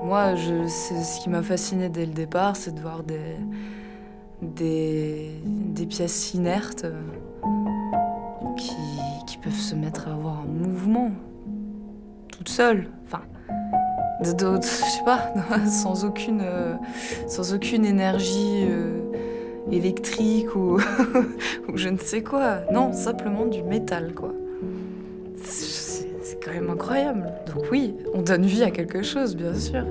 Moi, ce qui m'a fasciné dès le départ, c'est de voir des pièces inertes qui peuvent se mettre à avoir un mouvement toutes seules. Enfin, je sais pas, sans aucune énergie électrique ou, ou je ne sais quoi. Non, simplement du métal, quoi. C'est quand même incroyable. Donc oui, on donne vie à quelque chose, bien sûr.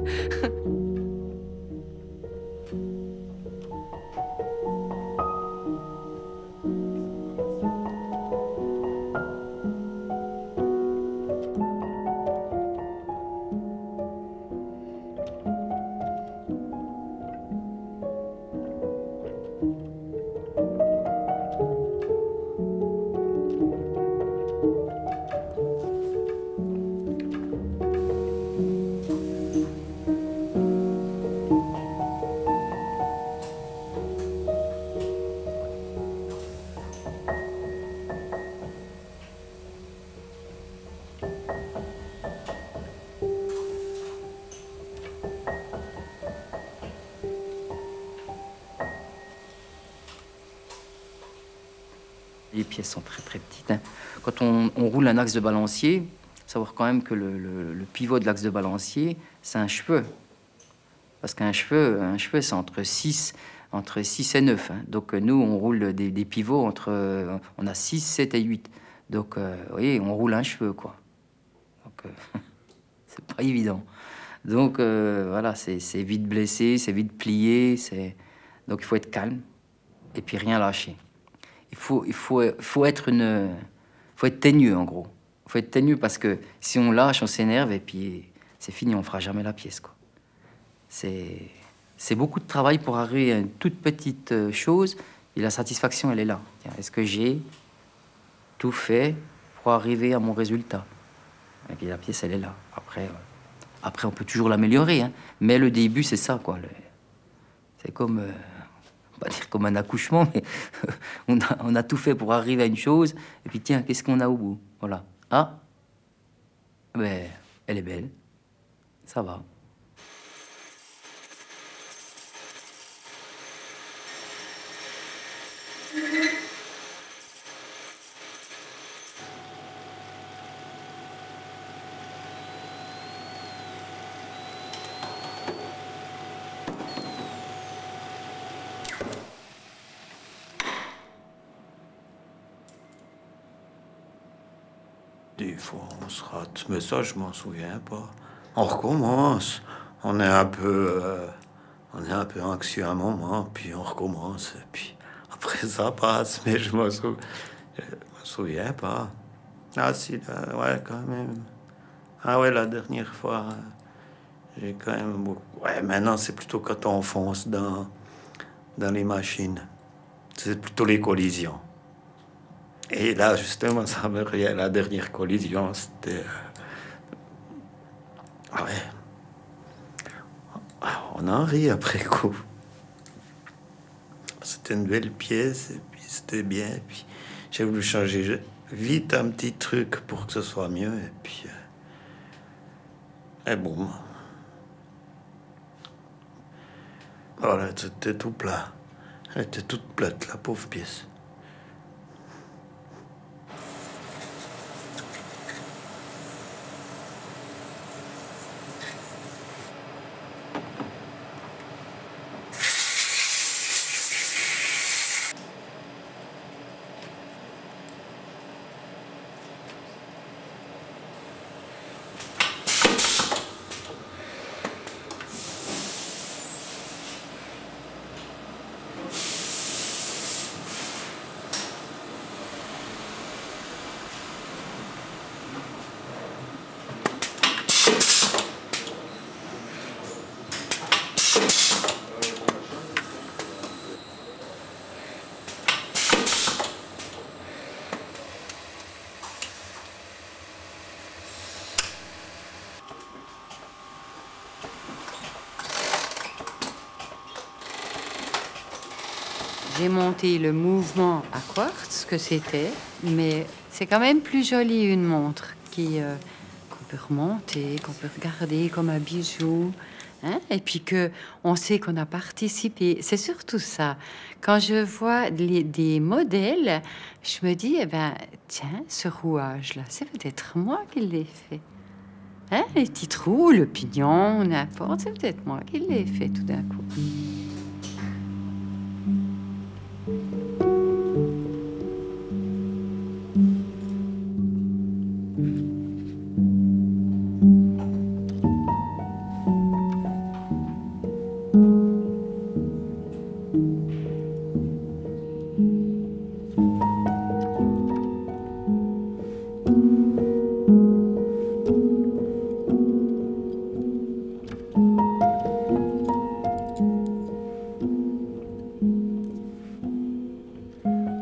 Les pièces sont très très petites, hein. Quand on roule un axe de balancier, faut savoir quand même que le pivot de l'axe de balancier, c'est un cheveu. Parce qu'un cheveu c'est entre 6 et 9, hein. Donc nous, on roule des pivots on a 6, 7 et 8. Donc, vous voyez, on roule un cheveu, quoi. Donc, c'est pas évident. Donc, voilà, c'est vite blessé, c'est vite plié. Donc, il faut être calme et puis rien lâcher. Faut être teigneux, en gros. Il faut être teigneux parce que si on lâche, on s'énerve et puis c'est fini, on fera jamais la pièce, quoi. C'est beaucoup de travail pour arriver à une toute petite chose et la satisfaction, elle est là. Est-ce que j'ai tout fait pour arriver à mon résultat? Et puis la pièce, elle est là. Après on peut toujours l'améliorer, hein. Mais le début, c'est ça, quoi. C'est comme... on va dire comme un accouchement, mais on a tout fait pour arriver à une chose, et puis tiens, qu'est-ce qu'on a au bout? Voilà. Ah, ben, elle est belle, ça va. Des fois, on se rate, mais ça, je m'en souviens pas. On recommence. On est un peu anxieux un moment, puis on recommence. Et puis après, ça passe, mais je me souviens pas. Ah si, là, ouais, quand même. Ah ouais, la dernière fois, j'ai quand même beaucoup. Ouais, maintenant, c'est plutôt quand on fonce dans les machines. C'est plutôt les collisions. Et là, justement, ça me revient. La dernière collision, c'était... ouais. On en rit après coup. C'était une belle pièce, et puis c'était bien. Et puis j'ai voulu changer vite un petit truc pour que ce soit mieux. Et puis... et bon. Voilà, c'était tout plat. Elle était toute plate, la pauvre pièce. J'ai monté le mouvement à quartz que c'était, mais c'est quand même plus joli une montre qu'on peut remonter, qu'on peut regarder comme un bijou. Hein? Et puis qu'on sait qu'on a participé. C'est surtout ça. Quand je vois des modèles, je me dis, eh ben, tiens, ce rouage-là, c'est peut-être moi qui l'ai fait. Hein? Les petits trous, le pignon, n'importe, c'est peut-être moi qui l'ai fait tout d'un coup.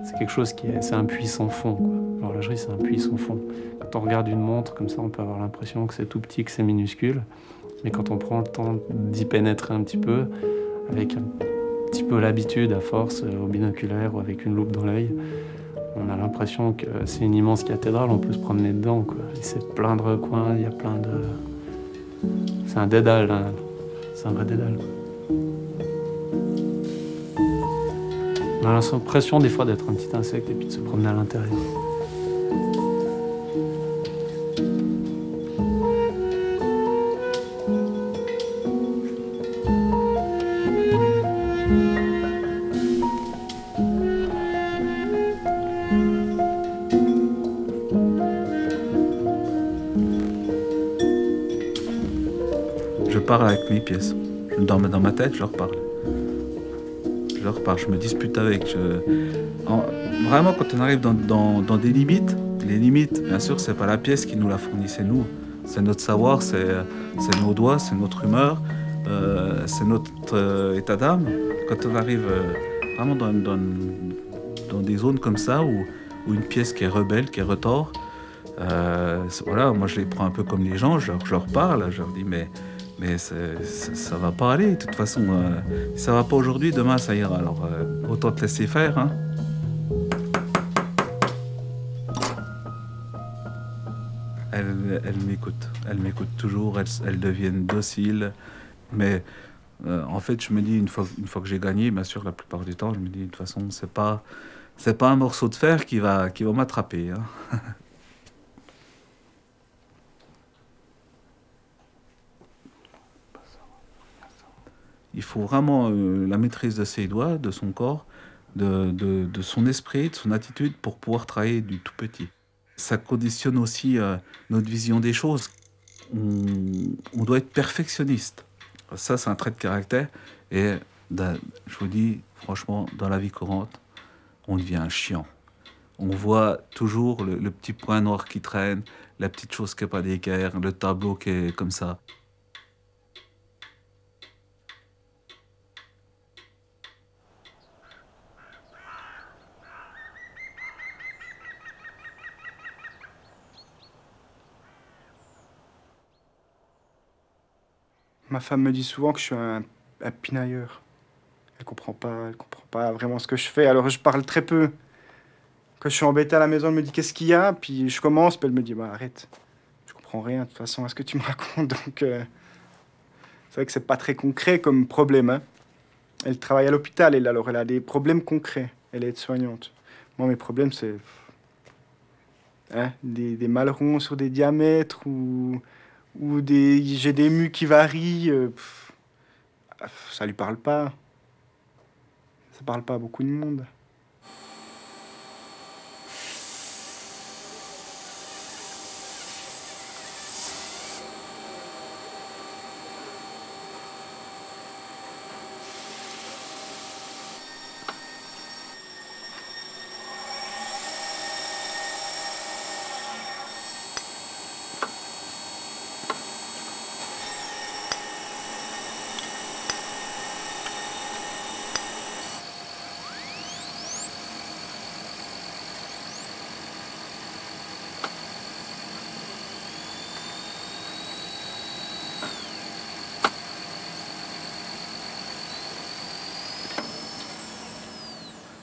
C'est quelque chose c'est un puits sans fond, quoi. L'horlogerie, c'est un puits sans fond. Quand on regarde une montre comme ça, on peut avoir l'impression que c'est tout petit, que c'est minuscule. Mais quand on prend le temps d'y pénétrer un petit peu, avec un petit peu l'habitude, à force, au binoculaire ou avec une loupe dans l'œil, on a l'impression que c'est une immense cathédrale, on peut se promener dedans, quoi. Et c'est plein de recoins, il y a plein de... C'est un dédale, hein. C'est un vrai dédale, quoi. On a l'impression des fois d'être un petit insecte et puis de se promener à l'intérieur. Je parle avec mes pièces. Dans ma tête, je leur parle. Je me dispute avec. Vraiment, quand on arrive dans des limites, les limites, bien sûr, c'est pas la pièce qui nous la fournit, c'est nous. C'est notre savoir, c'est nos doigts, c'est notre humeur, c'est notre état d'âme. Quand on arrive vraiment dans des zones comme ça, où une pièce qui est rebelle, qui est retors, voilà, moi je les prends un peu comme les gens, je leur parle, je leur dis mais ça va pas aller, de toute façon. Si ça va pas aujourd'hui, demain ça ira. Alors autant te laisser faire. Hein. Elle m'écoute toujours, elles deviennent dociles. Mais en fait, je me dis, une fois que j'ai gagné, bien sûr, la plupart du temps, je me dis, de toute façon, c'est pas un morceau de fer qui va m'attraper. Hein. Il faut vraiment la maîtrise de ses doigts, de son corps, de son esprit, de son attitude pour pouvoir travailler du tout petit. Ça conditionne aussi notre vision des choses. On doit être perfectionniste. Ça, c'est un trait de caractère. Et je vous dis, franchement, dans la vie courante, on devient chiant. On voit toujours le petit point noir qui traîne, la petite chose qui n'est pas d'équerre, le tableau qui est comme ça. Ma femme me dit souvent que je suis un pinailleur. Elle comprend pas vraiment ce que je fais, alors je parle très peu. Quand je suis embêté à la maison, elle me dit qu'est-ce qu'il y a, puis je commence, puis elle me dit bah arrête, je comprends rien de toute façon à ce que tu me racontes. Donc c'est vrai que c'est pas très concret comme problème. Hein. Elle travaille à l'hôpital, alors elle a des problèmes concrets. Elle est aide-soignante. Moi mes problèmes c'est des mâles ronds sur des diamètres ou j'ai des mus qui varient. Ça lui parle pas. Ça parle pas à beaucoup de monde.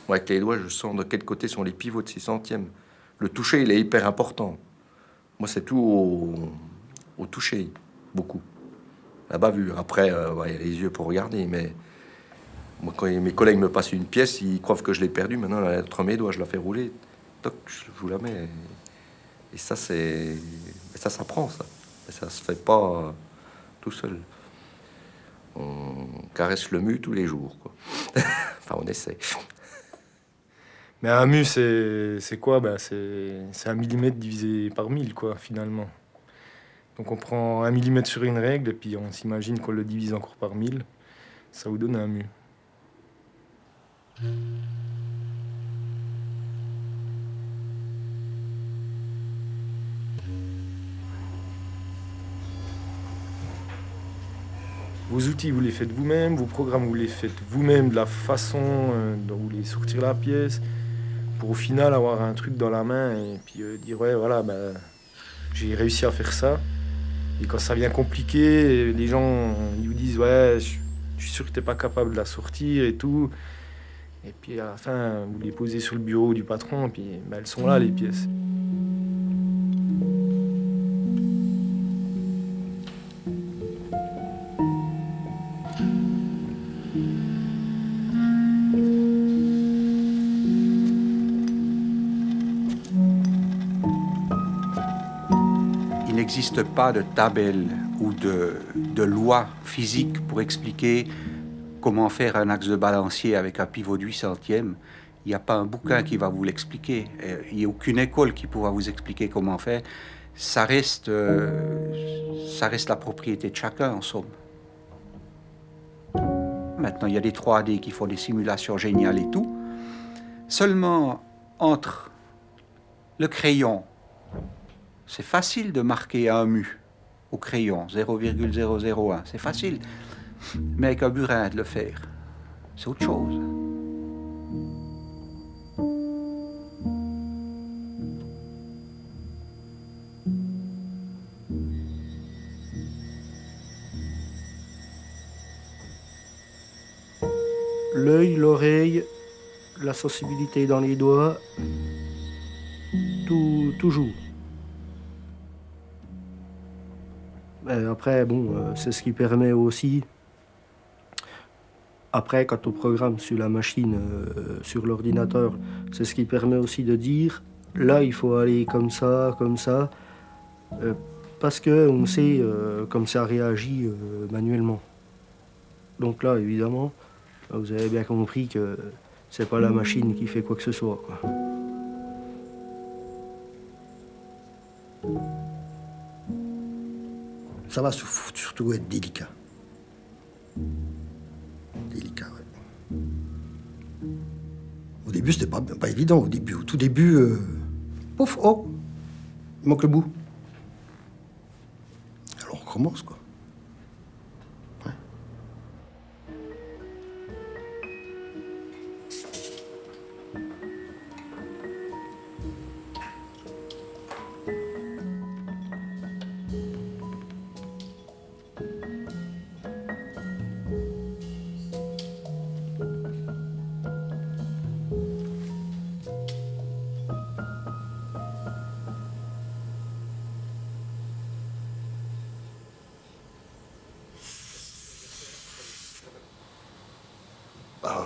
Moi, avec les doigts, je sens de quel côté sont les pivots de 6 centièmes. Le toucher, il est hyper important. Moi, c'est tout au toucher, beaucoup. La bavure. Après, il y a les yeux pour regarder, mais moi, quand mes collègues me passent une pièce, ils croient que je l'ai perdue. Maintenant, elle est entre mes doigts, je la fais rouler. Toc, je vous la mets. Et ça, ça s'apprend, ça. Et ça se fait pas tout seul. On caresse le mu tous les jours, quoi. Enfin, on essaie. Mais un mu, c'est quoi? C'est 1 millimètre divisé par 1000, quoi, finalement. Donc on prend 1 millimètre sur une règle, et puis on s'imagine qu'on le divise encore par 1000. Ça vous donne un mu. Vos outils, vous les faites vous-même, vos programmes, vous les faites vous-même de la façon dont vous voulez sortir la pièce, pour au final avoir un truc dans la main et puis dire ouais, voilà, j'ai réussi à faire ça. Et quand ça devient compliqué, les gens ils vous disent ouais, je suis sûr que t'es pas capable de la sortir et tout. Et puis à la fin, vous les posez sur le bureau du patron, et puis elles sont là, les pièces. Il n'existe pas de tabelle ou de loi physique pour expliquer comment faire un axe de balancier avec un pivot de 8 centièmes. Il n'y a pas un bouquin qui va vous l'expliquer. Il n'y a aucune école qui pourra vous expliquer comment faire. Ça reste la propriété de chacun, en somme. Maintenant, il y a des 3D qui font des simulations géniales et tout. Seulement, entre le crayon, c'est facile de marquer un mu au crayon, 0,001, c'est facile. Mais avec un burin de le faire, c'est autre chose. L'œil, l'oreille, la sensibilité dans les doigts, tout joue. Après, bon, c'est ce qui permet aussi, après, quand on programme sur la machine, sur l'ordinateur, c'est ce qui permet aussi de dire, là, il faut aller comme ça, parce qu'on sait comme ça réagit manuellement. Donc là, évidemment, vous avez bien compris que c'est pas la machine qui fait quoi que ce soit, quoi. Ça va surtout être délicat. Délicat, ouais. Au début, c'était pas évident. Au tout début, pouf, oh, il manque le bout. Alors on recommence, quoi. Ouais.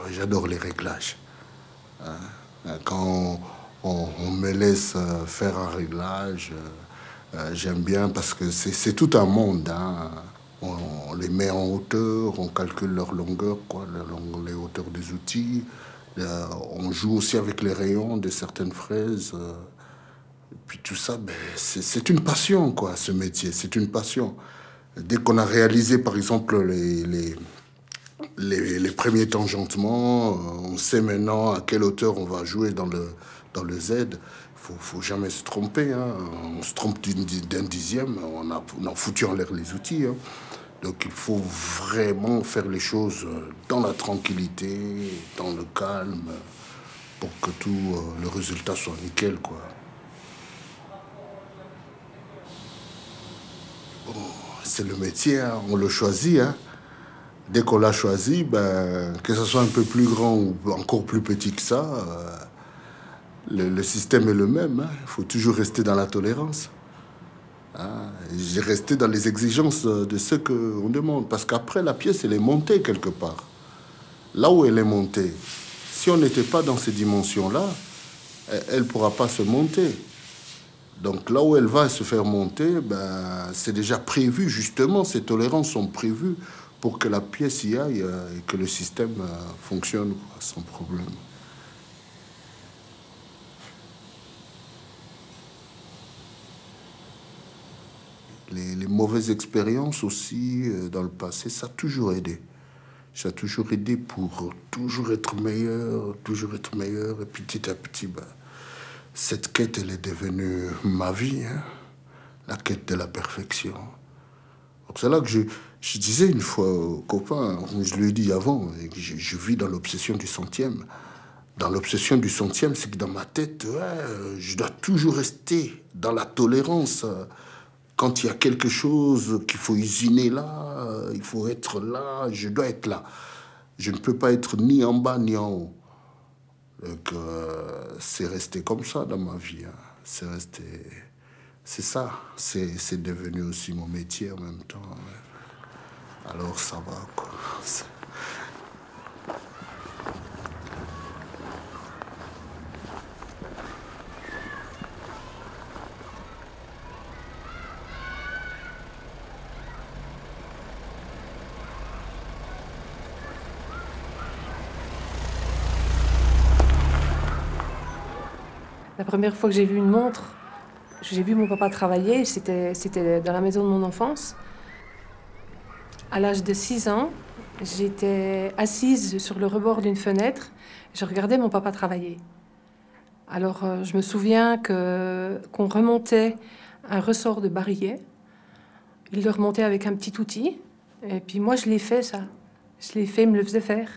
J'adore les réglages. Quand on me laisse faire un réglage, j'aime bien parce que c'est tout un monde. Hein. On les met en hauteur, on calcule leur longueur, quoi, les hauteurs des outils. On joue aussi avec les rayons de certaines fraises. Et puis tout ça, c'est une passion, quoi, ce métier. C'est une passion. Dès qu'on a réalisé, par exemple, les premiers tangentements, on sait maintenant à quelle hauteur on va jouer dans le Z. Faut jamais se tromper. Hein. On se trompe d'un dixième, on a foutu en l'air les outils. Hein. Donc il faut vraiment faire les choses dans la tranquillité, dans le calme, pour que tout le résultat soit nickel, quoi. Bon, c'est le métier, hein. On le choisit. Hein. Dès qu'on l'a choisi, ben, que ce soit un peu plus grand ou encore plus petit que ça, le système est le même. Hein. Il faut toujours rester dans la tolérance. Hein. J'ai resté dans les exigences de ce qu'on demande. Parce qu'après, la pièce, elle est montée quelque part. Là où elle est montée, si on n'était pas dans ces dimensions-là, elle ne pourra pas se monter. Donc là où elle va se faire monter, ben, c'est déjà prévu, justement, ces tolérances sont prévues pour que la pièce y aille et que le système fonctionne quoi, sans problème. Les mauvaises expériences aussi dans le passé, ça a toujours aidé. Ça a toujours aidé pour toujours être meilleur. Et petit à petit, ben, cette quête, elle est devenue ma vie, hein, la quête de la perfection. Donc c'est là que je disais une fois aux copains, je lui ai dit avant, je vis dans l'obsession du centième. Dans l'obsession du centième, c'est que dans ma tête, ouais, je dois toujours rester dans la tolérance. Quand il y a quelque chose qu'il faut usiner là, il faut être là, je dois être là. Je ne peux pas être ni en bas ni en haut. Donc, c'est resté comme ça dans ma vie. Hein. C'est resté... C'est ça. C'est devenu aussi mon métier en même temps. Ouais. Alors, ça va, quoi. La première fois que j'ai vu une montre, j'ai vu mon papa travailler, c'était dans la maison de mon enfance. À l'âge de 6 ans, j'étais assise sur le rebord d'une fenêtre, je regardais mon papa travailler. Alors je me souviens qu'on remontait un ressort de barillet, il le remontait avec un petit outil, et puis moi je l'ai fait ça, je l'ai fait, il me le faisait faire.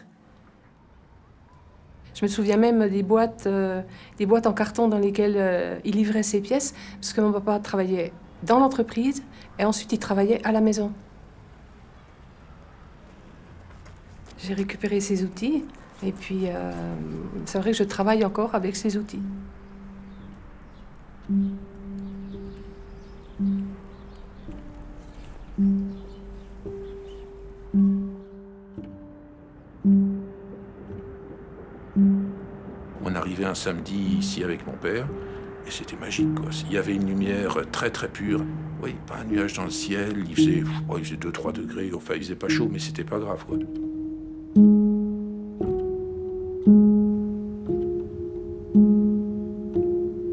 Je me souviens même des boîtes en carton dans lesquelles il livrait ses pièces, parce que mon papa travaillait dans l'entreprise et ensuite il travaillait à la maison. J'ai récupéré ces outils et puis c'est vrai que je travaille encore avec ces outils. On arrivait un samedi ici avec mon père, et c'était magique, quoi. Il y avait une lumière très très pure. Oui, pas un nuage dans le ciel, il faisait 2-3 degrés, enfin il faisait pas chaud, mais c'était pas grave, quoi.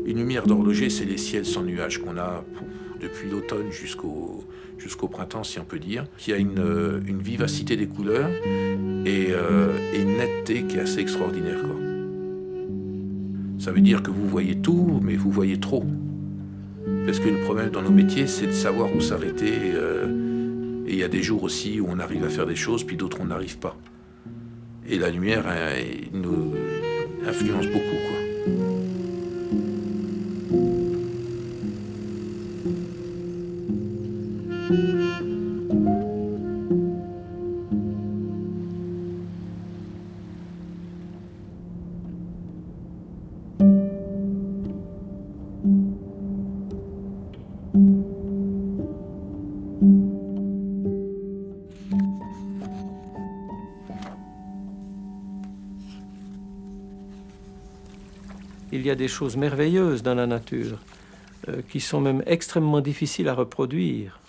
Une lumière d'horloger, c'est les ciels sans nuages qu'on a depuis l'automne jusqu'au printemps, si on peut dire, qui a une vivacité des couleurs et une netteté qui est assez extraordinaire, quoi. Ça veut dire que vous voyez tout, mais vous voyez trop. Parce que le problème dans nos métiers, c'est de savoir où s'arrêter. Et il y a des jours aussi où on arrive à faire des choses, puis d'autres on n'arrive pas. Et la lumière nous influence beaucoup, quoi. Il y a des choses merveilleuses dans la nature, qui sont même extrêmement difficiles à reproduire.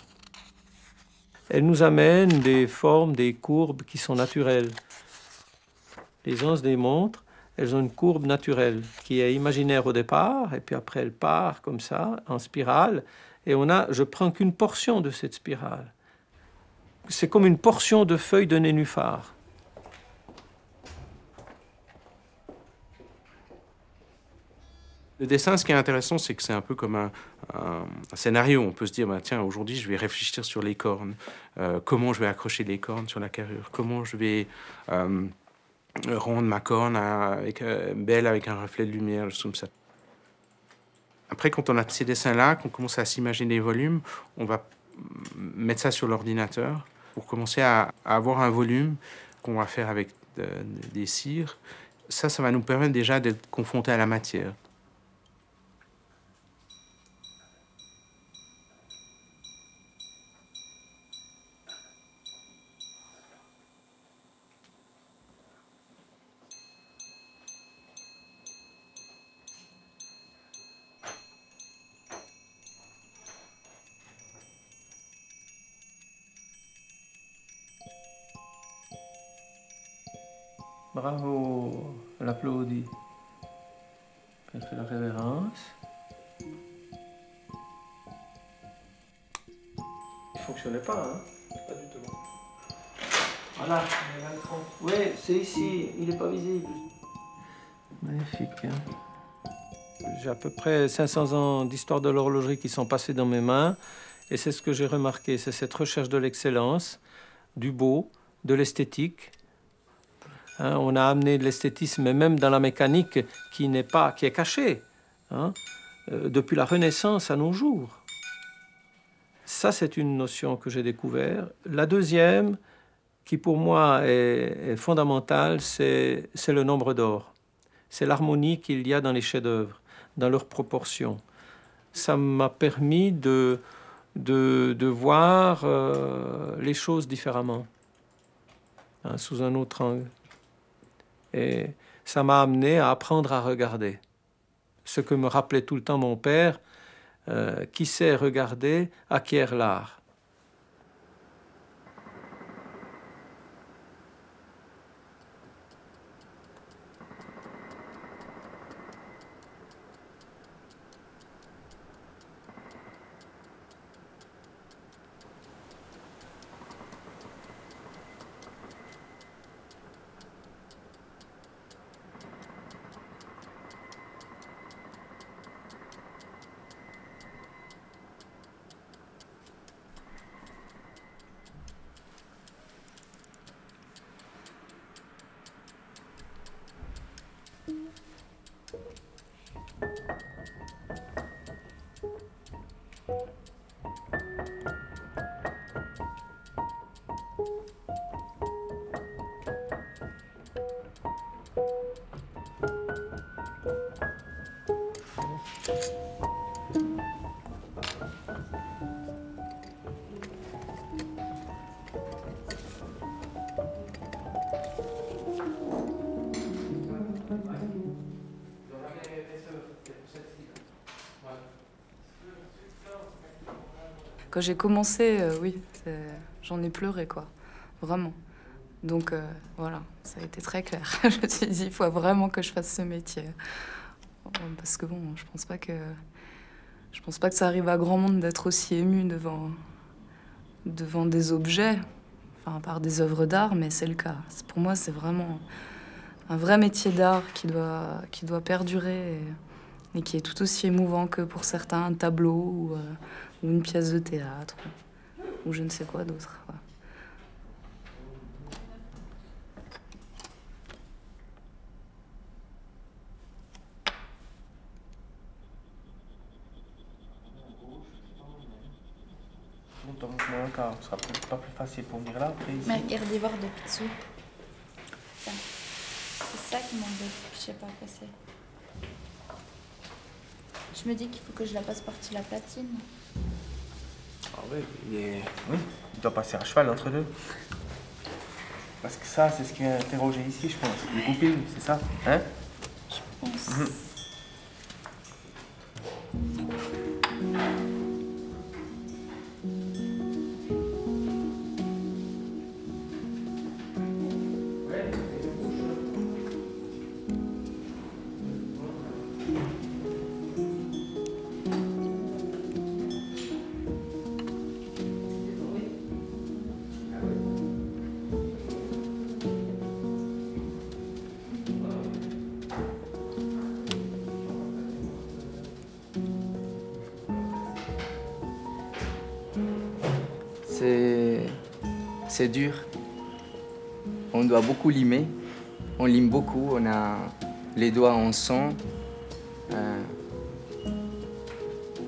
Elles nous amènent des formes, des courbes qui sont naturelles. Les onces des montres, elles ont une courbe naturelle qui est imaginaire au départ, et puis après elle part comme ça, en spirale, et je prends qu'une portion de cette spirale. C'est comme une portion de feuille de nénuphar. Le dessin, ce qui est intéressant, c'est que c'est un peu comme un scénario. On peut se dire, bah, tiens, aujourd'hui, je vais réfléchir sur les cornes. Comment je vais accrocher les cornes sur la carrure? Comment je vais rendre ma corne belle avec un reflet de lumière, comme ça. Après, quand on a ces dessins-là, qu'on commence à s'imaginer les volumes, on va mettre ça sur l'ordinateur. pour commencer à avoir un volume qu'on va faire avec des cires. Ça va nous permettre déjà d'être confrontés à la matière. Bravo, elle applaudit. Elle fait la révérence. Il fonctionnait pas, hein? Pas du tout. Voilà, oui, c'est ici, il n'est pas visible. Magnifique, hein? J'ai à peu près 500 ans d'histoire de l'horlogerie qui sont passés dans mes mains. Et c'est ce que j'ai remarqué, c'est cette recherche de l'excellence, du beau, de l'esthétique. Hein, on a amené de l'esthétisme même dans la mécanique qui est cachée, hein, depuis la Renaissance à nos jours. Ça, c'est une notion que j'ai découverte. La deuxième, qui pour moi est fondamentale, c'est le nombre d'or. C'est l'harmonie qu'il y a dans les chefs-d'œuvre, dans leurs proportions. Ça m'a permis de voir les choses différemment, hein, sous un autre angle. Et ça m'a amené à apprendre à regarder. Ce que me rappelait tout le temps mon père, qui sait regarder acquiert l'art. Quand j'ai commencé, oui, j'en ai pleuré, quoi. Vraiment. Donc, voilà, ça a été très clair. Je me suis dit, il faut vraiment que je fasse ce métier. Parce que bon, je pense pas que ça arrive à grand monde d'être aussi ému devant des objets, enfin, par des œuvres d'art, mais c'est le cas. Pour moi, c'est vraiment un vrai métier d'art qui doit perdurer et qui est tout aussi émouvant que pour certains un tableau ou une pièce de théâtre ou je ne sais quoi d'autre. Ouais. Donc, encore, ce sera pas plus facile pour venir là après ici. Mais regardez voir de dessous. C'est ça qui m'embête, je sais pas quoi c'est. Je me dis qu'il faut que je la passe par-dessus la platine. Ah oui, il doit passer à cheval entre deux. Parce que ça, c'est ce qui est interrogé ici, je pense. Les goupilles, c'est ça, hein? Je pense. C'est dur. On doit beaucoup limer. On lime beaucoup. On a les doigts en sang.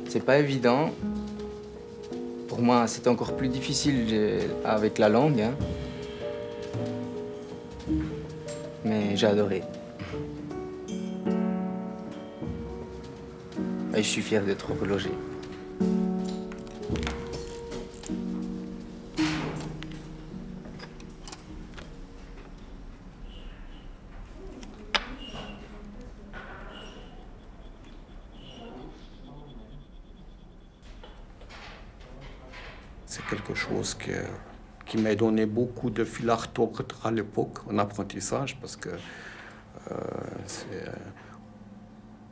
C'est pas évident. Pour Pour moi, c'était encore plus difficile avec la langue, hein. Mais j'ai adoré. Et je suis fier d'être horloger. C'est quelque chose qui m'a donné beaucoup de fil à retordre à l'époque en apprentissage parce que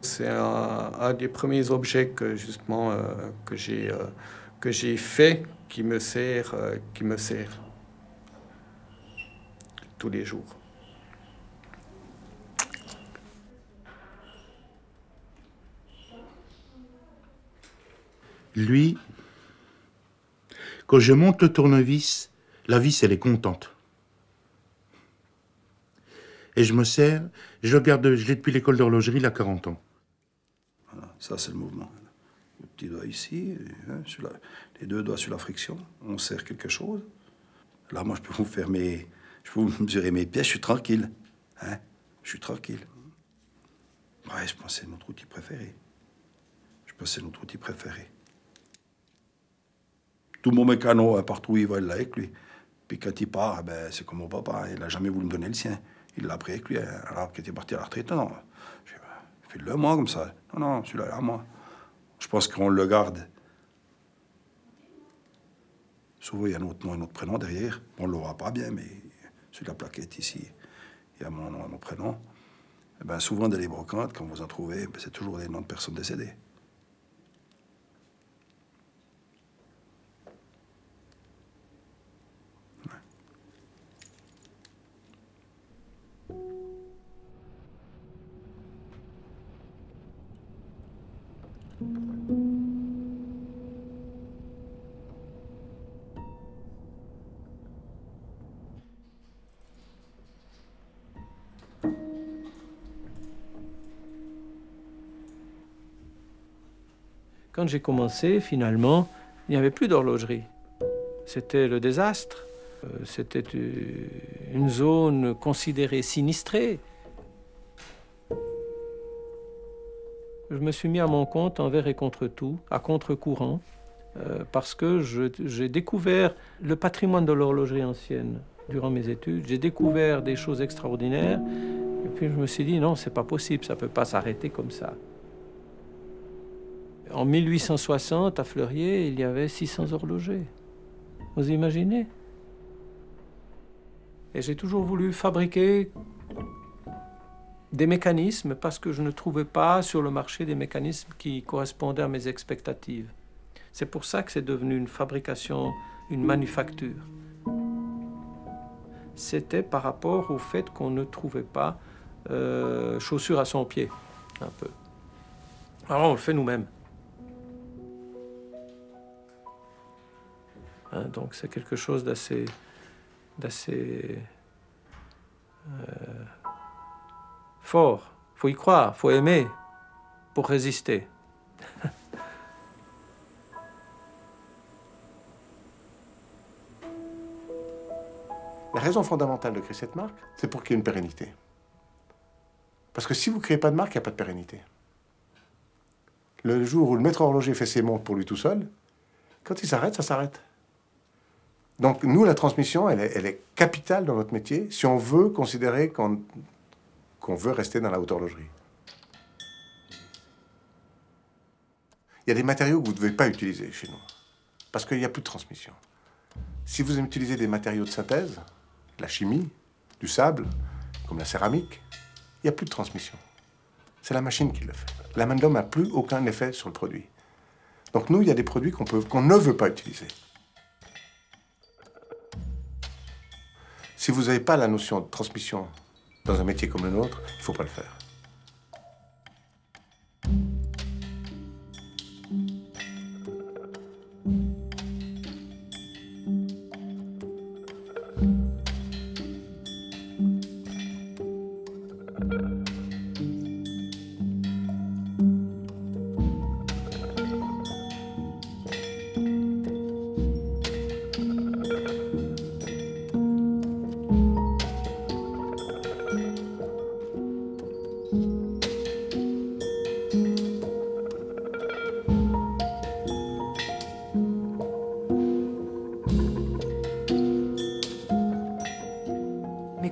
c'est un des premiers objets que justement que j'ai fait qui me sert tous les jours. Lui, quand je monte le tournevis, la vis, elle est contente. Et je me sers, je l'ai depuis l'école d'horlogerie, il a 40 ans. Voilà, ça c'est le mouvement. Le petit doigt ici, hein, les deux doigts sur la friction, on serre quelque chose. Là, moi, je peux vous mesurer mes pièces, je suis tranquille. Hein, je suis tranquille. Ouais, je pense que c'est notre outil préféré. Tout mon mécano, partout où il va, il l'a avec lui. Puis quand il part, ben, c'est comme mon papa, il n'a jamais voulu me donner le sien. Il l'a pris avec lui, alors qu'il était parti à la retraite. Non, je dis, file-le moi comme ça. Non, celui-là, à moi. Je pense qu'on le garde. Souvent, il y a notre nom et notre prénom derrière. On ne l'aura pas bien, mais sur la plaquette ici, il y a mon nom et mon prénom. Et ben, souvent, dans les brocantes, quand vous en trouvez, ben, c'est toujours des noms de personnes décédées. Quand j'ai commencé, finalement, il n'y avait plus d'horlogerie. C'était le désastre. C'était une zone considérée sinistrée. Je me suis mis à mon compte envers et contre tout, à contre-courant, parce que j'ai découvert le patrimoine de l'horlogerie ancienne durant mes études. J'ai découvert des choses extraordinaires. Et puis je me suis dit, non, c'est pas possible, ça peut pas s'arrêter comme ça. En 1860, à Fleurier, il y avait 600 horlogers. Vous imaginez? Et j'ai toujours voulu fabriquer des mécanismes parce que je ne trouvais pas sur le marché des mécanismes qui correspondaient à mes expectatives. C'est pour ça que c'est devenu une fabrication, une manufacture. C'était par rapport au fait qu'on ne trouvait pas chaussure à son pied, un peu. Alors on le fait nous-mêmes. Hein, donc c'est quelque chose d'assez fort. Faut y croire, faut aimer pour résister. La raison fondamentale de créer cette marque, c'est pour qu'il y ait une pérennité. Parce que si vous ne créez pas de marque, il n'y a pas de pérennité. Le jour où le maître horloger fait ses montres pour lui tout seul, quand il s'arrête, ça s'arrête. Donc nous, la transmission, elle est capitale dans notre métier si on veut considérer qu'on veut rester dans la haute horlogerie. Il y a des matériaux que vous ne devez pas utiliser chez nous, parce qu'il n'y a plus de transmission. Si vous utilisez des matériaux de synthèse, la chimie, du sable, comme la céramique, il n'y a plus de transmission. C'est la machine qui le fait. La main d'homme n'a plus aucun effet sur le produit. Donc nous, il y a des produits qu'on ne veut pas utiliser. Si vous n'avez pas la notion de transmission dans un métier comme le nôtre, il ne faut pas le faire.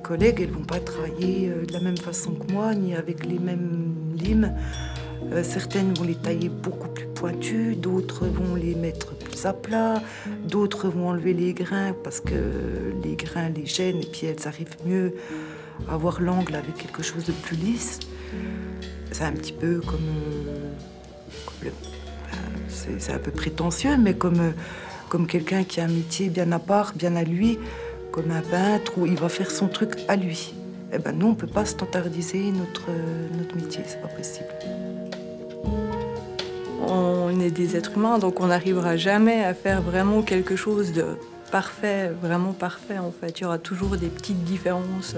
collègues, elles vont pas travailler de la même façon que moi, ni avec les mêmes limes. Certaines vont les tailler beaucoup plus pointues, d'autres vont les mettre plus à plat, d'autres vont enlever les grains parce que les grains les gênent et puis elles arrivent mieux à avoir l'angle avec quelque chose de plus lisse. C'est un petit peu c'est un peu prétentieux, mais comme quelqu'un qui a un métier bien à part, bien à lui, comme un peintre où il va faire son truc à lui. Eh ben nous, on ne peut pas standardiser notre métier, c'est pas possible. On est des êtres humains, donc on n'arrivera jamais à faire vraiment quelque chose de parfait, vraiment parfait en fait. Il y aura toujours des petites différences.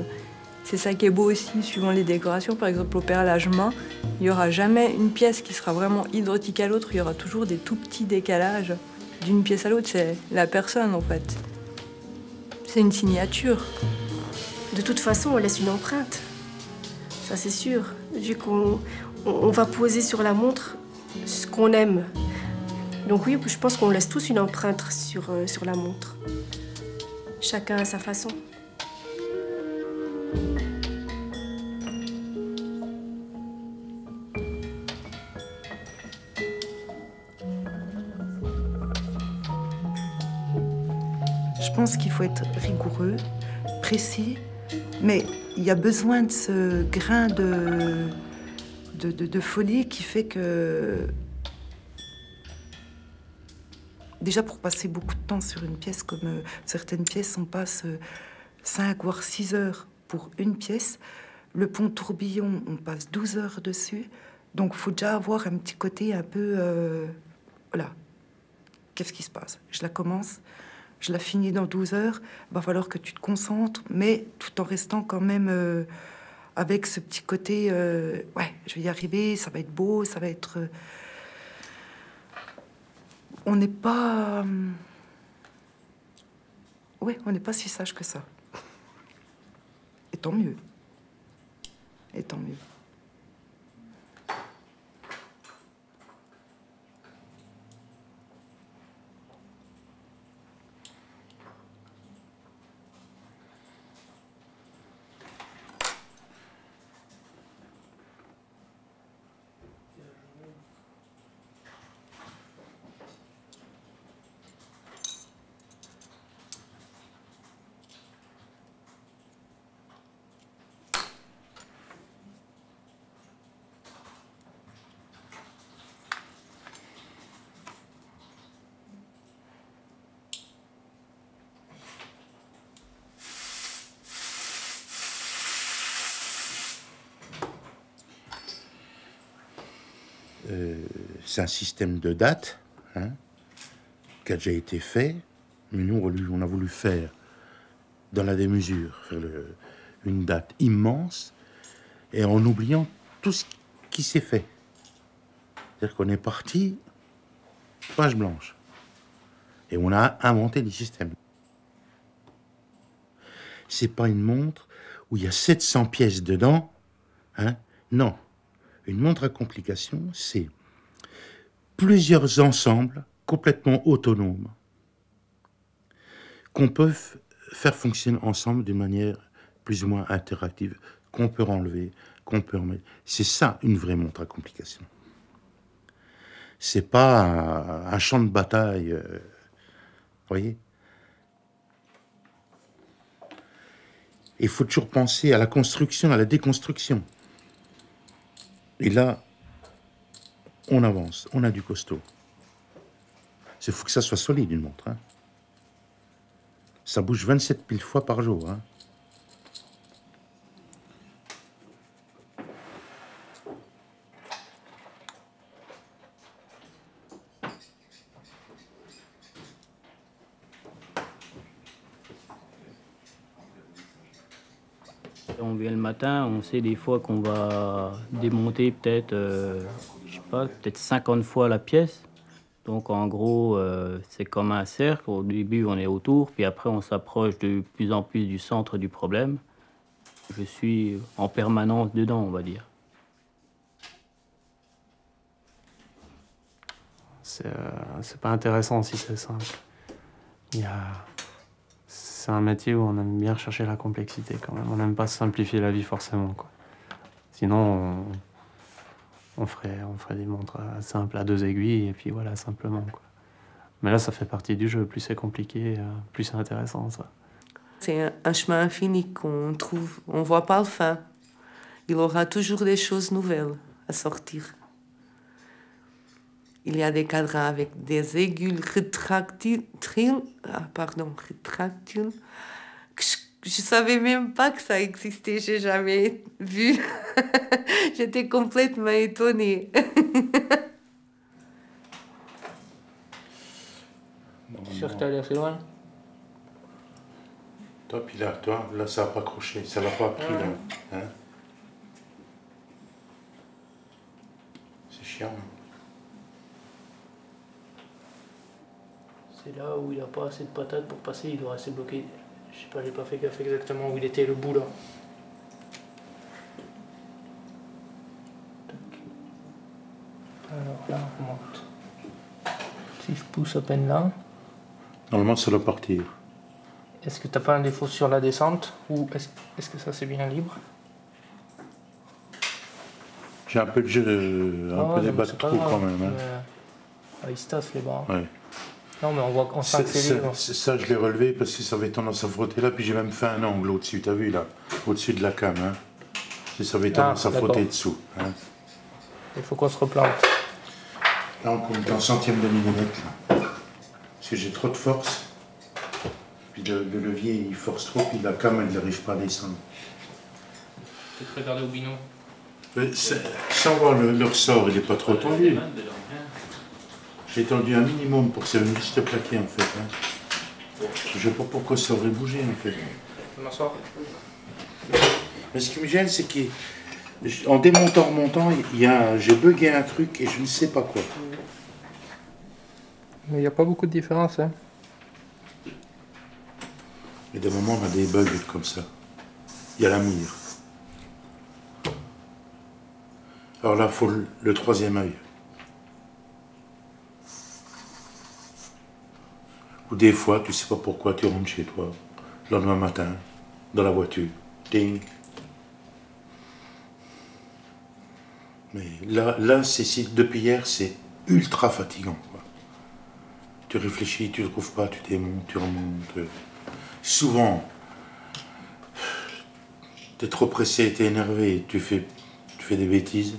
C'est ça qui est beau aussi, suivant les décorations. Par exemple, au perlage main, il n'y aura jamais une pièce qui sera vraiment identique à l'autre. Il y aura toujours des tout petits décalages d'une pièce à l'autre. C'est la personne en fait. C'est une signature. De toute façon, on laisse une empreinte. Ça, c'est sûr. Vu qu'on va poser sur la montre ce qu'on aime. Donc oui, je pense qu'on laisse tous une empreinte sur la montre. Chacun à sa façon. Je pense qu'il faut être rigoureux, précis, mais il y a besoin de ce grain de folie qui fait que... Déjà, pour passer beaucoup de temps sur une pièce, comme certaines pièces, on passe 5 voire 6 heures pour une pièce. Le pont tourbillon, on passe 12 heures dessus. Donc, il faut déjà avoir un petit côté un peu... voilà. Qu'est-ce qui se passe? Je la commence, je la finis dans 12 heures. Il va falloir que tu te concentres, mais tout en restant quand même avec ce petit côté... ouais, je vais y arriver, ça va être beau, ça va être... on n'est pas... ouais, on n'est pas si sage que ça. Et tant mieux. Et tant mieux. C'est un système de dates qui a déjà été fait, mais nous, on a voulu faire dans la démesure, faire une date immense, et en oubliant tout ce qui s'est fait. C'est-à-dire qu'on est parti page blanche, et on a inventé des systèmes. C'est pas une montre où il y a 700 pièces dedans, non. Une montre à complication, c'est plusieurs ensembles complètement autonomes qu'on peut faire fonctionner ensemble d'une manière plus ou moins interactive, qu'on peut enlever, qu'on peut remettre. C'est ça, une vraie montre à complication. C'est pas un champ de bataille, voyez. Il faut toujours penser à la construction, à la déconstruction. Et là, on avance, on a du costaud. Il faut que ça soit solide, une montre. Ça bouge 27 000 fois par jour. On vient le matin, on sait des fois qu'on va démonter peut-être, je sais pas, peut-être 50 fois la pièce. Donc en gros, c'est comme un cercle. Au début, on est autour, puis après, on s'approche de plus en plus du centre du problème. Je suis en permanence dedans, on va dire. C'est pas intéressant si c'est simple. c'est un métier où on aime bien rechercher la complexité quand même. On n'aime pas simplifier la vie forcément, quoi. Sinon, on ferait des montres simples à 2 aiguilles et puis voilà, simplement, quoi. Mais là, ça fait partie du jeu. Plus c'est compliqué, plus c'est intéressant, ça. C'est un chemin infini qu'on trouve, on voit pas le fin. Il aura toujours des choses nouvelles à sortir. Il y a des cadrans avec des aiguilles rétractiles, rétractiles, que je savais même pas que ça existait, j'ai jamais vu. J'étais complètement étonnée. Sûr que t'es allé assez loin? Toi, puis là, ça n'a pas accroché, ça l'a pas pris, là. Hein? C'est chiant. C'est là où il n'a pas assez de patates pour passer, il doit rester bloqué. Je sais pas, j'ai pas fait gaffe exactement où il était, le bout là. Alors là, on monte. Si je pousse à peine là. Normalement, ça doit partir. Est-ce que t'as pas un défaut sur la descente ou est-ce que ça c'est bien libre? J'ai un peu de jeu, un peu des bas de trou quand même. Hein. Il se tasse les bras. Ouais. Non, mais on sent que c'est libre. Ça, je l'ai relevé parce que ça avait tendance à frotter là, puis j'ai même fait un angle au-dessus, t'as vu là, au-dessus de la came. Hein. Ça avait tendance à frotter dessous. Hein. Il faut qu'on se replante. Là, on compte en centième de millimètre. Là. Parce que j'ai trop de force. Puis le levier, il force trop, puis la came, elle n'arrive pas à descendre. Peut-être regarder au binon. Sans voir le ressort, il n'est pas trop tendu. J'ai tendu un minimum pour que ça vienne juste plaquer en fait. Hein. Je ne sais pas pourquoi ça aurait bougé en fait. Je m'assois. Mais ce qui me gêne, c'est qu'en démontant, remontant, j'ai bugué un truc et je ne sais pas quoi. Mais il n'y a pas beaucoup de différence. Hein. Et des moments, on a des bugs comme ça. Il y a la mire. Alors là, il faut le troisième œil. Ou des fois, tu sais pas pourquoi, tu rentres chez toi, le lendemain matin, dans la voiture. Ding. Mais là depuis hier, c'est ultra fatigant. Quoi. Tu réfléchis, tu ne trouves pas, tu démontes, tu remontes. Souvent, tu es trop pressé, tu es énervé, tu fais des bêtises.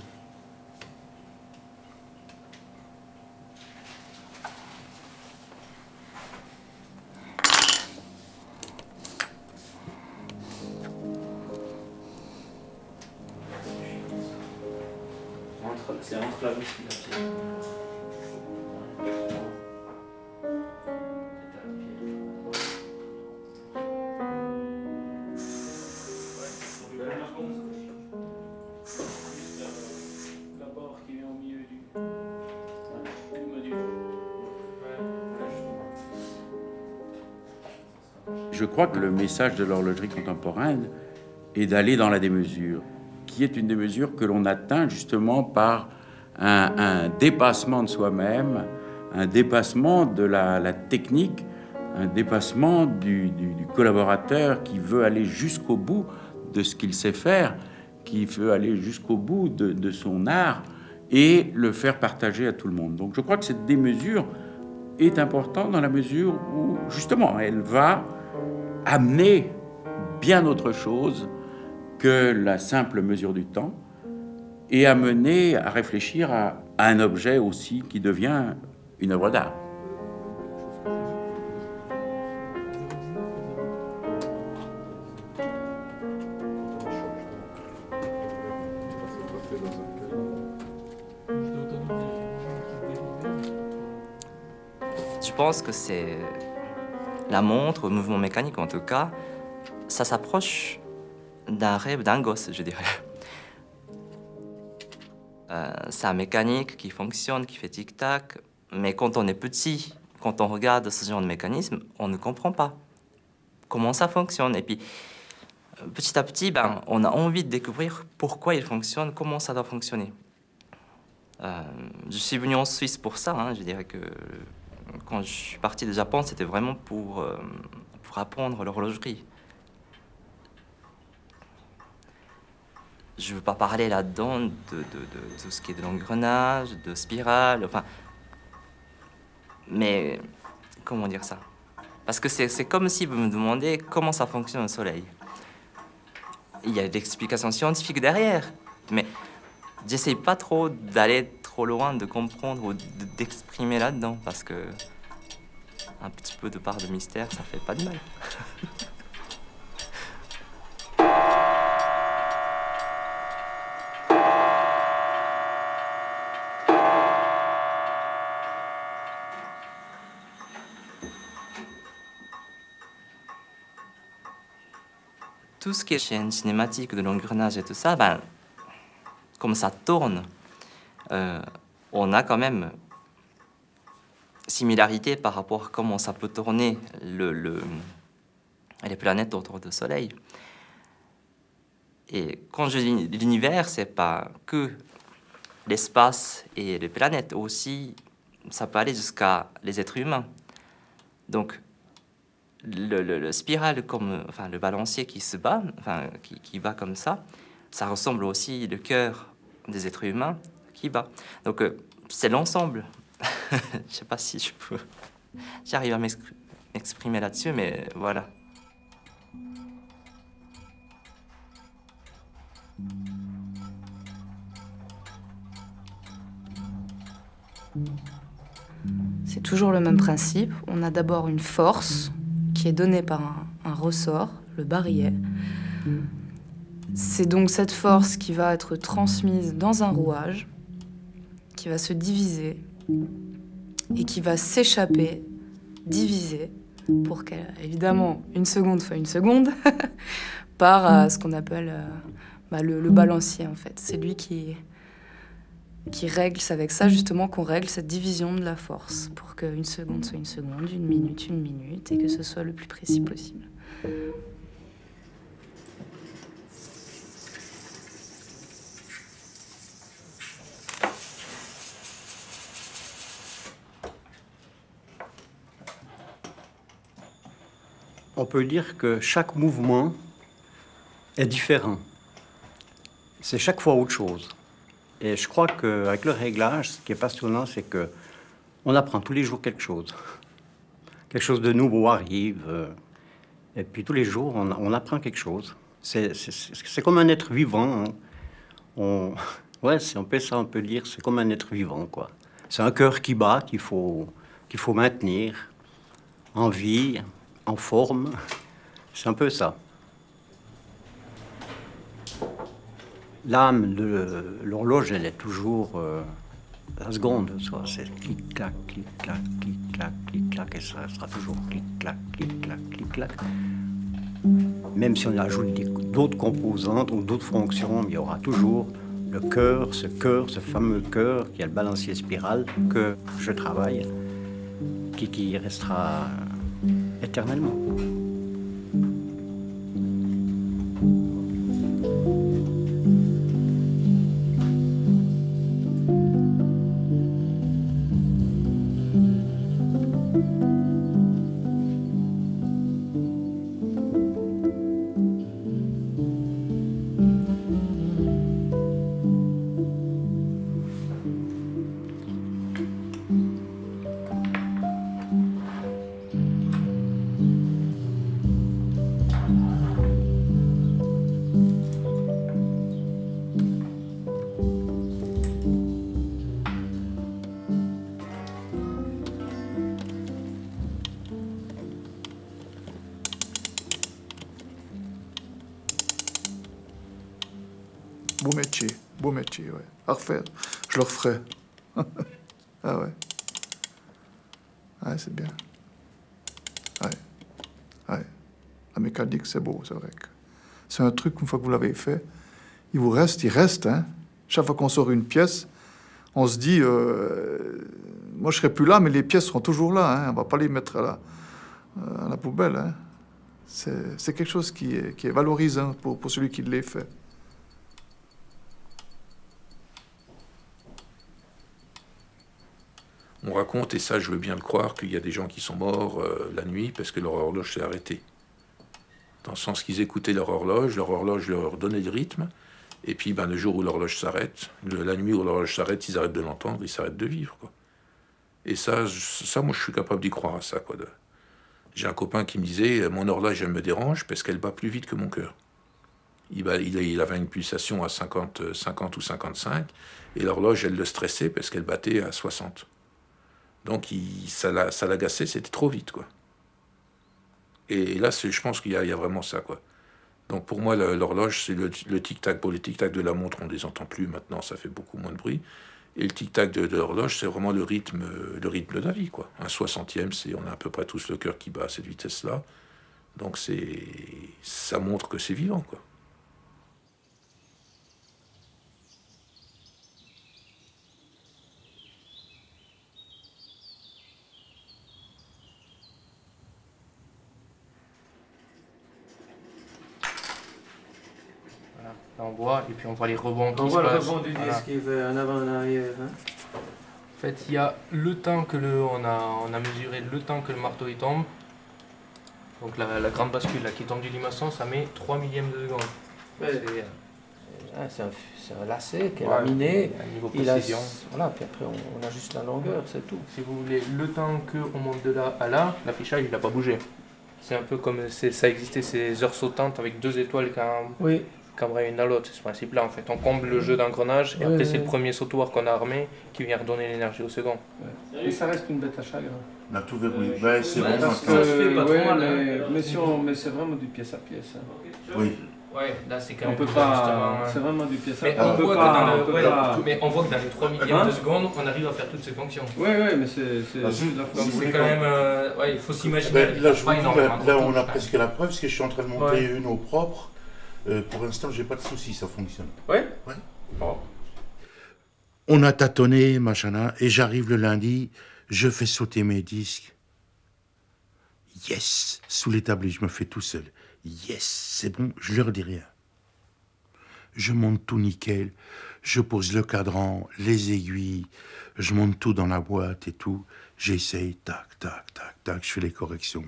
C'est entre la vis et la pied. Je crois que le message de l'horlogerie contemporaine est d'aller dans la démesure, qui est une démesure que l'on atteint justement par un dépassement de soi-même, un dépassement de la technique, un dépassement du collaborateur qui veut aller jusqu'au bout de ce qu'il sait faire, qui veut aller jusqu'au bout de son art et le faire partager à tout le monde. Donc je crois que cette démesure est importante dans la mesure où justement elle va amener bien autre chose que la simple mesure du temps et amener à réfléchir à un objet aussi qui devient une œuvre d'art. Je pense que c'est la montre, le mouvement mécanique en tout cas, ça s'approche d'un rêve d'un gosse, je dirais. C'est un mécanique qui fonctionne, qui fait tic-tac, mais quand on est petit, quand on regarde ce genre de mécanisme, on ne comprend pas comment ça fonctionne. Et puis, petit à petit, on a envie de découvrir pourquoi il fonctionne, comment ça doit fonctionner. Je suis venu en Suisse pour ça, hein. Je dirais que quand je suis parti du Japon, c'était vraiment pour pour apprendre l'horlogerie. Je ne veux pas parler là-dedans de tout ce qui est de l'engrenage, de spirale, enfin... Mais comment dire ça? Parce que c'est comme si vous me demandez comment ça fonctionne le soleil. Il y a des explications scientifiques derrière, mais j'essaye pas trop d'aller trop loin, de comprendre ou d'exprimer là-dedans, parce que un petit peu de part de mystère, ça fait pas de mal. Tout ce qui est chaîne cinématique de l'engrenage et tout ça, ben, comme ça tourne, on a quand même similarité par rapport à comment ça peut tourner les planètes autour du Soleil. Et quand je dis l'univers, c'est pas que l'espace et les planètes, aussi ça peut aller jusqu'à les êtres humains. Donc le spirale, enfin le balancier qui se bat, enfin qui va comme ça ressemble aussi au cœur des êtres humains qui bat. Donc c'est l'ensemble. Je sais pas si j'arrive à m'exprimer là-dessus, mais voilà. C'est toujours le même principe. On a d'abord une force qui est donnée par un ressort, le barillet. C'est donc cette force qui va être transmise dans un rouage, qui va se diviser et qui va s'échapper, diviser, pour qu'évidemment une seconde soit une seconde, par ce qu'on appelle le balancier en fait. C'est lui qui règle, c'est avec ça justement qu'on règle cette division de la force, pour qu'une seconde soit une seconde, une minute, et que ce soit le plus précis possible. On peut dire que chaque mouvement est différent. C'est chaque fois autre chose. Et je crois qu'avec le réglage, ce qui est passionnant, c'est qu'on apprend tous les jours quelque chose. Quelque chose de nouveau arrive. Et puis tous les jours, on apprend quelque chose. C'est comme un être vivant. Hein. Ouais, c'est un peu ça, on peut dire. C'est comme un être vivant, quoi. C'est un cœur qui bat, qu'il faut maintenir en vie, en forme. C'est un peu ça. L'âme de l'horloge, elle est toujours la seconde. C'est clic-clac, clic-clac, clic-clac, clic-clac, et ça sera toujours clic-clac, clic-clac, clic-clac. Même si on ajoute d'autres composantes ou d'autres fonctions, il y aura toujours le cœur, ce fameux cœur qui a le balancier spirale que je travaille, qui restera éternellement. Beau métier, ouais. À refaire, je le referai. Ah ouais. Ouais, c'est bien. Ouais. La mécanique, c'est beau, c'est vrai. C'est un truc, une fois que vous l'avez fait, il reste, hein. Chaque fois qu'on sort une pièce, on se dit, moi je serai plus là, mais les pièces seront toujours là, hein. On va pas les mettre à la poubelle, hein. C'est quelque chose qui est valorisant pour celui qui les fait. On racontent, et ça je veux bien le croire, qu'il y a des gens qui sont morts la nuit parce que leur horloge s'est arrêtée. Dans le sens qu'ils écoutaient leur horloge leur donnait le rythme, et puis le jour où l'horloge s'arrête, la nuit où l'horloge s'arrête, ils arrêtent de l'entendre, ils s'arrêtent de vivre, quoi. Et ça, moi je suis capable d'y croire à ça, quoi. J'ai un copain qui me disait, mon horloge elle me dérange parce qu'elle bat plus vite que mon cœur. Il avait une pulsation à 50 ou 55, et l'horloge elle le stressait parce qu'elle battait à 60. Donc ça l'agaçait, c'était trop vite, quoi. Et là, je pense qu'il y a vraiment ça, quoi. Donc pour moi, l'horloge, c'est le tic-tac. Pour le tic-tac de la montre, on ne les entend plus maintenant, ça fait beaucoup moins de bruit. Et le tic-tac de l'horloge, c'est vraiment le rythme de la vie, quoi. Un 60e, on a à peu près tous le cœur qui bat à cette vitesse-là. Donc ça montre que c'est vivant, quoi. On voit, et puis on voit les rebonds qui se passent. On voit le rebond du disque Voilà. qui fait en avant, en arrière. Hein. En fait, il y a le temps que on a mesuré le temps que le marteau il tombe. Donc la grande bascule là, qui tombe du limaçon, ça met 3 millièmes de seconde. Ouais. C'est un lacet qui est laminé. À niveau précision. Voilà, puis après on ajuste la longueur, c'est tout. Si vous voulez, le temps qu'on monte de là à là, l'affichage il n'a pas bougé. C'est un peu comme ça existait ces heures sautantes avec 2 étoiles qu'aimerait une à l'autre. C'est ce principe-là en fait. On comble le jeu d'engrenage et après c'est le premier sautoir qu'on a armé qui vient redonner l'énergie au second. Et ça reste une bête à chagrin. On a tout verrouillé. Ben, c'est bon. Ça se fait pas trop mal. Mais c'est vraiment du pièce à pièce. Hein. Oui. Ouais, là c'est quand on même peut pas. C'est vraiment du pièce à pièce. Mais on voit que dans les 3 millièmes de seconde, on arrive à faire toutes ces fonctions. Oui, mais c'est c'est quand même. Il faut s'imaginer. Là, je vous dis, là, on a presque la preuve, parce que je suis en train de monter une au propre. Pour l'instant, j'ai pas de soucis, ça fonctionne. Ouais. Bon. On a tâtonné, machin, et j'arrive le lundi, je fais sauter mes disques. Yes, sous l'établi, je me fais tout seul. Yes, c'est bon, je leur dis rien. Je monte tout nickel, je pose le cadran, les aiguilles, je monte tout dans la boîte et tout. J'essaye, tac, tac, tac, tac, je fais les corrections.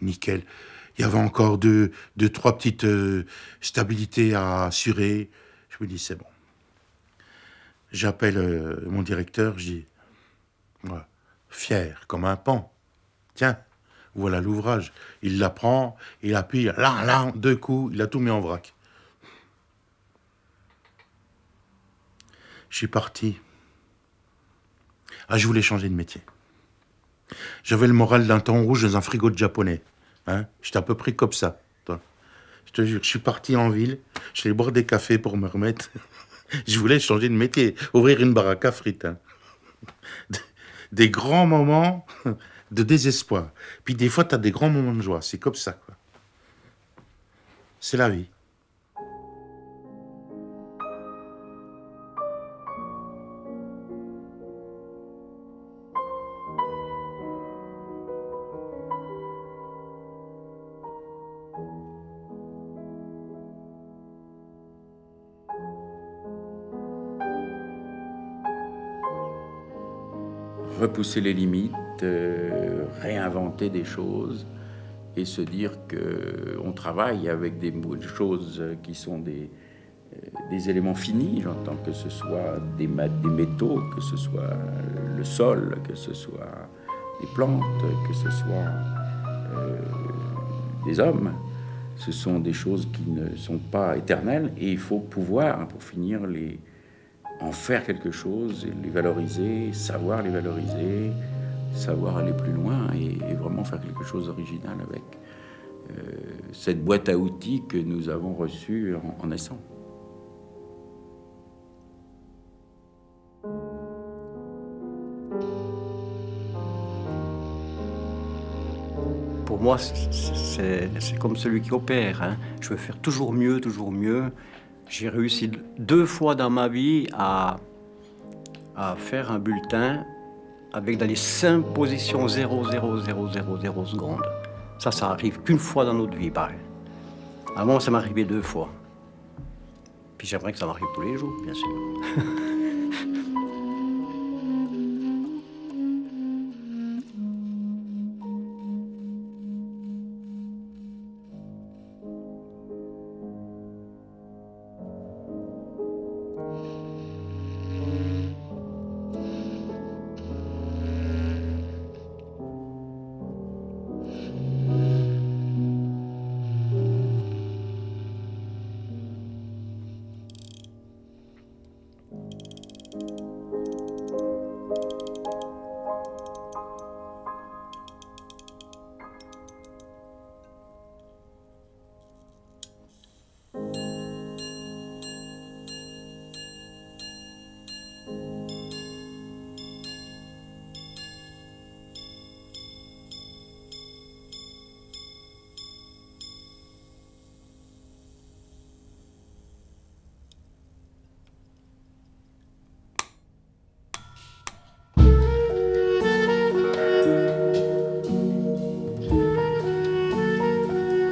Nickel. Il y avait encore deux, trois petites stabilités à assurer. Je me dis, c'est bon. J'appelle mon directeur, je dis, fier comme un pan. Tiens, voilà l'ouvrage. Il la prend, il appuie, là, 2 coups, il a tout mis en vrac. Je suis parti. Je voulais changer de métier. J'avais le moral d'un thon rouge dans un frigo de japonais. J'étais à peu près comme ça. Je te jure, je suis parti en ville, je suis allé boire des cafés pour me remettre. Je voulais changer de métier, ouvrir une baraque à frites. Des grands moments de désespoir. Puis des fois, tu as des grands moments de joie. C'est comme ça, quoi. C'est la vie. Repousser les limites, réinventer des choses et se dire qu'on travaille avec des choses qui sont des éléments finis, j'entends, que ce soit des métaux, que ce soit le sol, que ce soit des plantes, que ce soit des hommes. Ce sont des choses qui ne sont pas éternelles et il faut pouvoir, pour finir, en faire quelque chose, et les valoriser, savoir les valoriser, savoir aller plus loin et vraiment faire quelque chose d'original avec cette boîte à outils que nous avons reçue en naissant. Pour moi, c'est comme celui qui opère. Hein. Je veux faire toujours mieux, toujours mieux. J'ai réussi 2 fois dans ma vie à faire un bulletin avec dans les 5 positions 0,0000 secondes. Ça arrive qu'une fois dans notre vie, pareil. À moi, ça m'est arrivé 2 fois. Puis j'aimerais que ça m'arrive tous les jours, bien sûr.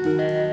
Thank you.